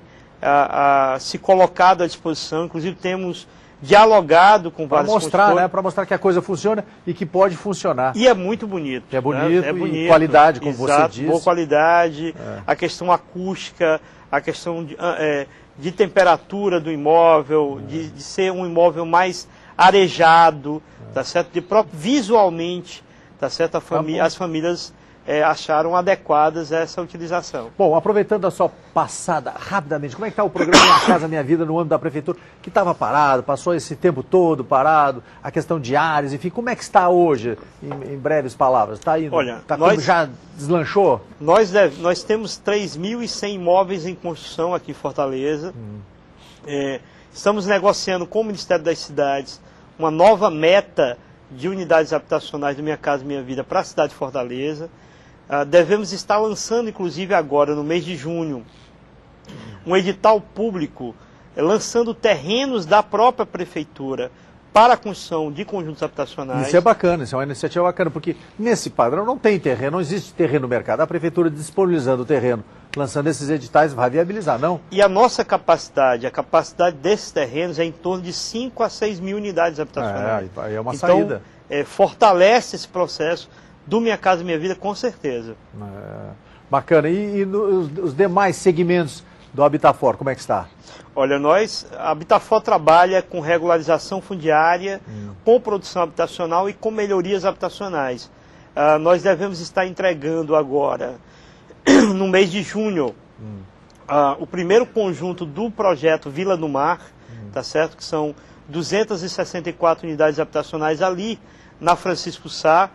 se colocado à disposição, inclusive temos dialogado com várias construtoras. Né? Para mostrar que a coisa funciona e que pode funcionar. E é muito bonito. É bonito, né? E qualidade, como você disse. Boa qualidade, a questão acústica, a questão de temperatura do imóvel, de ser um imóvel mais arejado, tá certo? Visualmente, tá certo? As famílias acharam adequadas essa utilização. Bom, aproveitando a sua passada rapidamente, como é que está o programa Minha Casa Minha Vida no âmbito da prefeitura, que estava parado, passou esse tempo todo parado, a questão de áreas, enfim, como é que está hoje, em breves palavras? Está indo? Olha, já deslanchou? Nós temos 3.100 imóveis em construção aqui em Fortaleza. Estamos negociando com o Ministério das Cidades uma nova meta de unidades habitacionais do Minha Casa Minha Vida para a cidade de Fortaleza. Devemos estar lançando, inclusive agora, no mês de junho, um edital público lançando terrenos da própria prefeitura para a construção de conjuntos habitacionais. Isso é bacana, isso é uma iniciativa bacana, porque nesse padrão não tem terreno, não existe terreno no mercado. A prefeitura disponibilizando o terreno, lançando esses editais, vai viabilizar, não? E a nossa capacidade, a capacidade desses terrenos é em torno de 5 a 6 mil unidades habitacionais. Aí é uma saída. Fortalece esse processo do Minha Casa Minha Vida, com certeza. Bacana. E os demais segmentos do Habitafor, como é que está? Olha, a Habitafor trabalha com regularização fundiária, com produção habitacional e com melhorias habitacionais. Nós devemos estar entregando agora, no mês de junho, o primeiro conjunto do projeto Vila do Mar, tá certo? Que são 264 unidades habitacionais ali na Francisco Sá.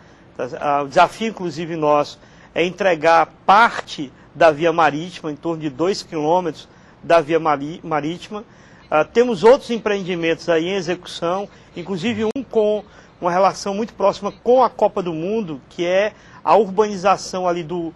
O desafio, inclusive, nosso é entregar parte da via marítima, em torno de 2 quilômetros da via marítima. Temos outros empreendimentos aí em execução, inclusive um com uma relação muito próxima com a Copa do Mundo, que é a urbanização ali do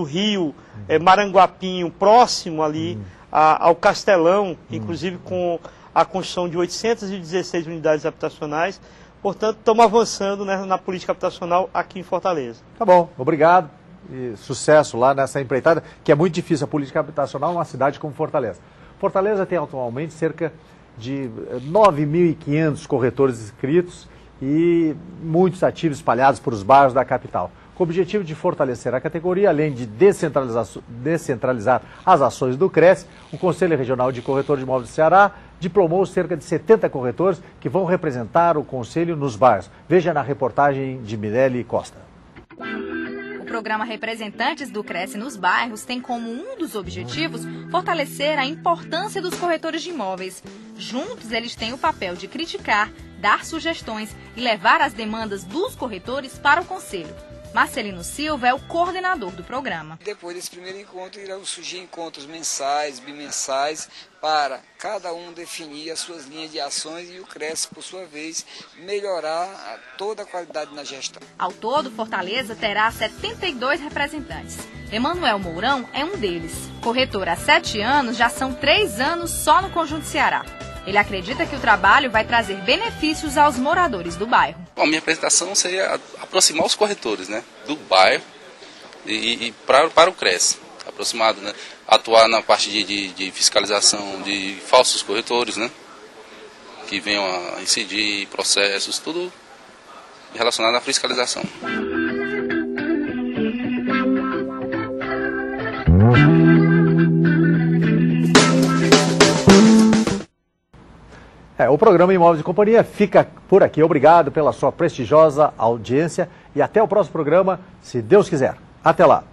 rio Maranguapinho, próximo ali ao Castelão, inclusive com a construção de 816 unidades habitacionais. Portanto, estamos avançando na política habitacional aqui em Fortaleza. Tá bom, obrigado e sucesso lá nessa empreitada, que é muito difícil a política habitacional numa cidade como Fortaleza. Fortaleza tem atualmente cerca de 9.500 corretores inscritos e muitos ativos espalhados por os bairros da capital. Com o objetivo de fortalecer a categoria, além de descentralizar as ações do CRES, o Conselho Regional de Corretores de Imóveis do Ceará diplomou cerca de 70 corretores que vão representar o Conselho nos bairros. Veja na reportagem de Mirelle Costa. O programa Representantes do Cresce nos Bairros tem como um dos objetivos fortalecer a importância dos corretores de imóveis. Juntos, eles têm o papel de criticar, dar sugestões e levar as demandas dos corretores para o Conselho. Marcelino Silva é o coordenador do programa. Depois desse primeiro encontro, irão surgir encontros mensais, bimensais, para cada um definir as suas linhas de ações e o CRES, por sua vez, melhorar toda a qualidade na gestão. Ao todo, Fortaleza terá 72 representantes. Emanuel Mourão é um deles. Corretor há 7 anos, já são 3 anos só no Conjunto Ceará. Ele acredita que o trabalho vai trazer benefícios aos moradores do bairro. Bom, a minha apresentação seria aproximar os corretores, né, do bairro e para o CRES. Aproximado, né, atuar na parte de fiscalização de falsos corretores, né, que venham a incidir processos, tudo relacionado à fiscalização. O programa Imóveis e Companhia fica por aqui. Obrigado pela sua prestigiosa audiência e até o próximo programa, se Deus quiser. Até lá.